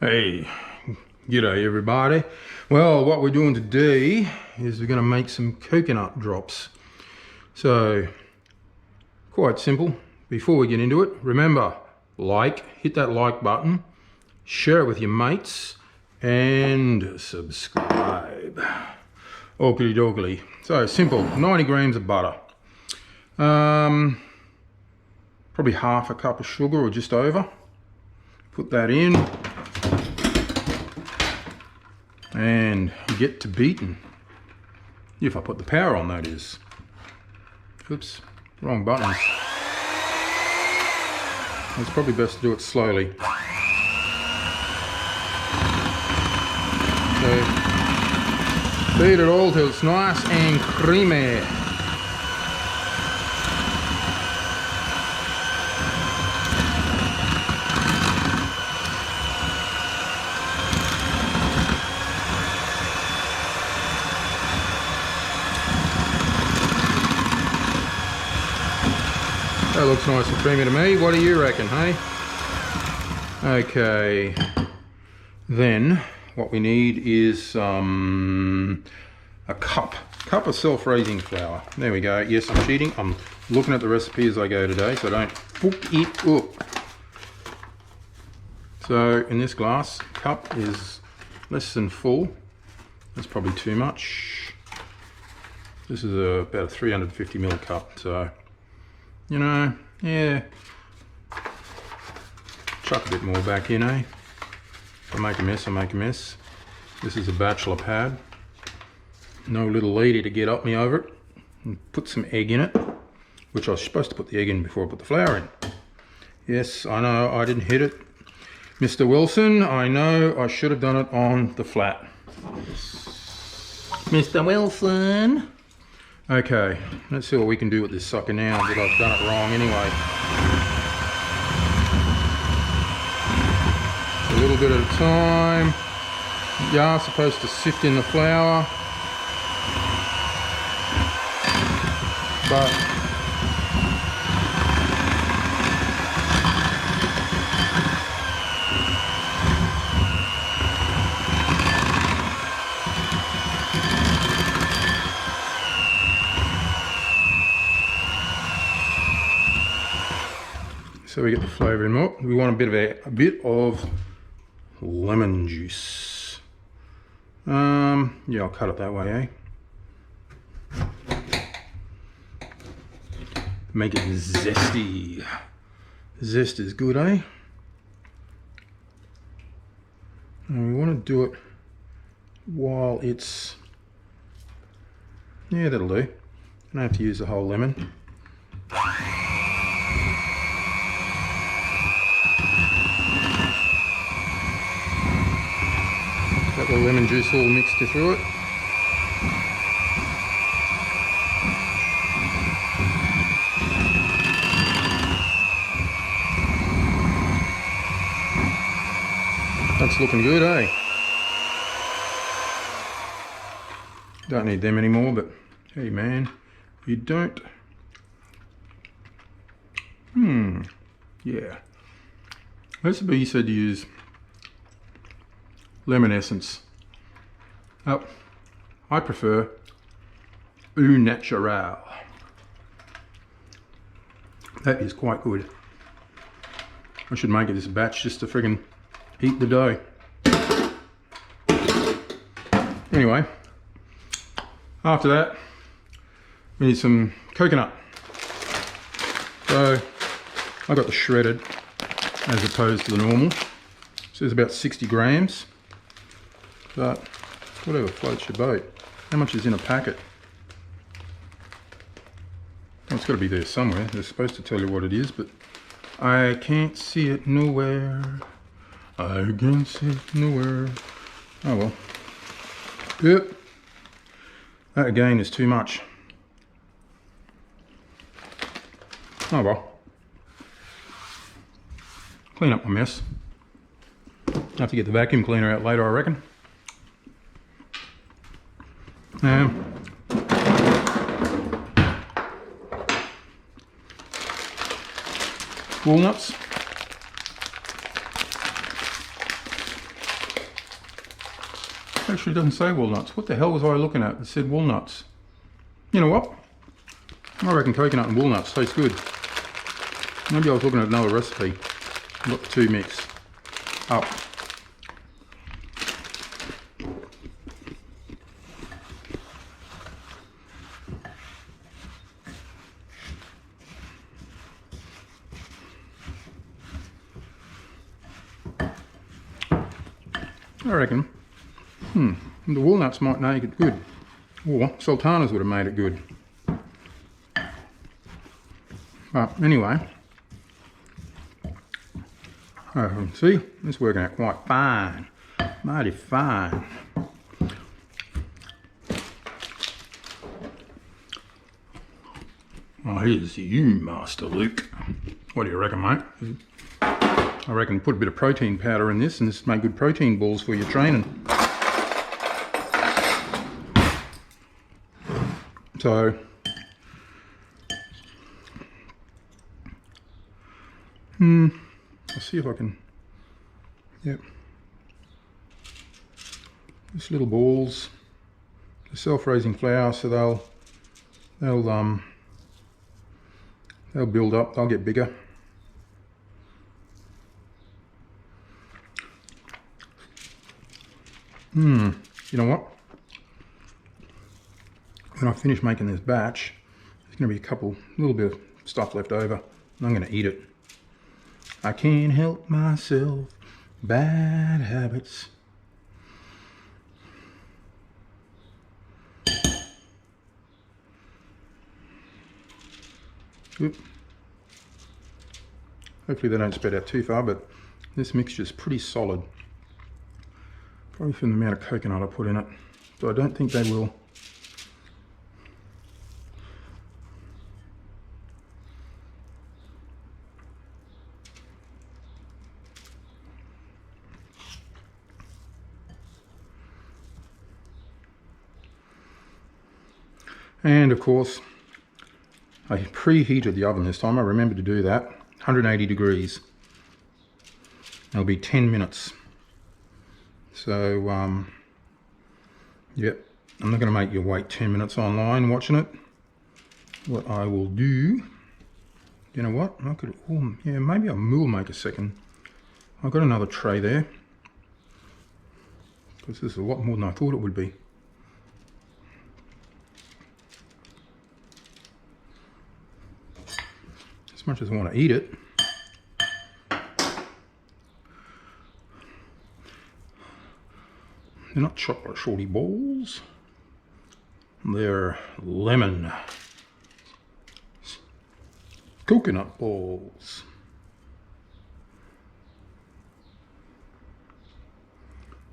Hey, g'day everybody. Well, what we're doing today is we're going to make some coconut drops. So, quite simple. Before we get into it, remember, hit that like button, share it with your mates, and subscribe. Oaky dokley. So, simple, 90 grams of butter. Probably half a cup of sugar or just over. Put that in. And get to beating. If I put the power on, that is. Oops, wrong buttons. It's probably best to do it slowly. So, beat it all till it's nice and creamy. That looks nice and creamy to me. What do you reckon, hey? Okay, then what we need is a cup of self-raising flour. There we go. Yes, I'm cheating. I'm looking at the recipe as I go today, so don't fuck it up. So in this glass, cup is less than full. That's probably too much. This is about a 350 ml cup, so you know, yeah, chuck a bit more back in, eh? If I make a mess, I make a mess. This is a bachelor pad. No little lady to get up me over it. And put some egg in it, which I was supposed to put the egg in before I put the flour in. Yes, I know, I didn't hit it. Mr. Wilson, I know I should have done it on the flat. Mr. Wilson. Okay, let's see what we can do with this sucker now that I've done it wrong anyway. A little bit at a time. You are supposed to sift in the flour, but so we get the flavour in more. We want a bit of lemon juice. Yeah, I'll cut it that way, eh? Make it zesty. Zest is good, eh? And we want to do it while it's, yeah, that'll do. I don't have to use the whole lemon. Got the lemon juice all mixed through it. That's looking good, eh? Don't need them anymore, but hey man, you don't. Yeah. Recipe said to use lemon essence. Oh, I prefer au naturel. That is quite good. I should make it this batch just to friggin' eat the dough. Anyway, after that, we need some coconut. So I got the shredded as opposed to the normal. So it's about 60 grams. But whatever floats your boat. How much is in a packet? Well, it's got to be there somewhere. They're supposed to tell you what it is, but I can't see it nowhere. I can't see it nowhere. Oh well. Yep. That again is too much. Oh well. Clean up my mess. Have to get the vacuum cleaner out later, I reckon. Walnuts. Actually, it doesn't say walnuts. What the hell was I looking at? It said walnuts. You know what? I reckon coconut and walnuts taste good. Maybe I was looking at another recipe. Got the two mixed up. I reckon, the walnuts might make it good, or sultanas would have made it good. But anyway, see, it's working out quite fine, mighty fine. Oh, here's you, Master Luke. What do you reckon, mate? I reckon put a bit of protein powder in this and this make good protein balls for your training. So, I'll see if I can, yep. Just little balls, they're self-raising flour, so they'll build up, they'll get bigger. You know what? When I finish making this batch, there's going to be a little bit of stuff left over, and I'm going to eat it. I can't help myself, bad habits. Oop. Hopefully they don't spread out too far, but this mixture is pretty solid. Probably from the amount of coconut I put in it, so I don't think they will. And of course, I preheated the oven this time. I remember to do that. 180 degrees. It'll be 10 minutes. So, yep, I'm not going to make you wait 10 minutes online watching it. What I will do, you know what, I could, yeah, maybe I will make a second. I've got another tray there, because this is a lot more than I thought it would be. As much as I want to eat it, they're not chocolate shorty balls, they're lemon coconut balls.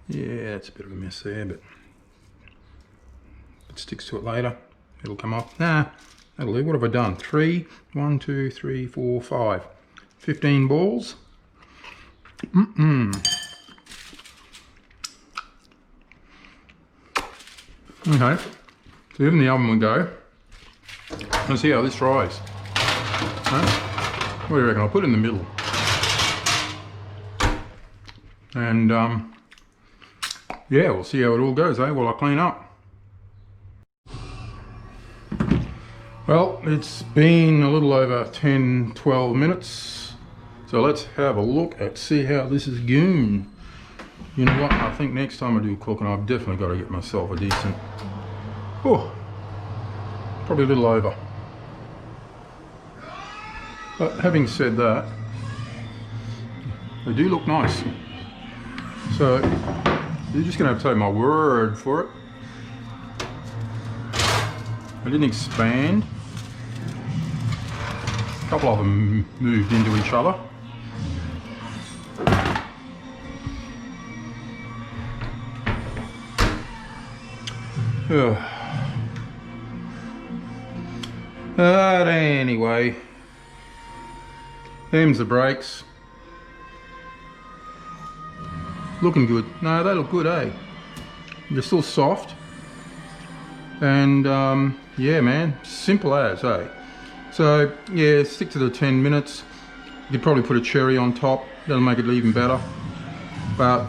Yeah, it's a bit of a mess there, but it sticks to it later. It'll come off. Nah, that'll do. What have I done? 1, 2, 3, 4, 5. 15 balls. Okay, so in the oven we go. Let's see how this dries. Huh? What do you reckon? I'll put it in the middle. And yeah, we'll see how it all goes, while I clean up. Well, it's been a little over 10-12 minutes. So let's have a look at see how this is going. You know what, I think next time I do cooking, I've definitely got to get myself a decent, probably a little over. But having said that, they do look nice. So you're just going to have to take my word for it. I didn't expand. A couple of them moved into each other. But anyway, them's the brakes. Looking good. No, they look good, eh? They're still soft. And yeah, man, simple as, eh? So yeah, stick to the 10 minutes. You could probably put a cherry on top. That'll make it even better. But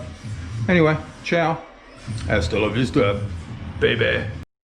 anyway, ciao. Hasta la vista, baby.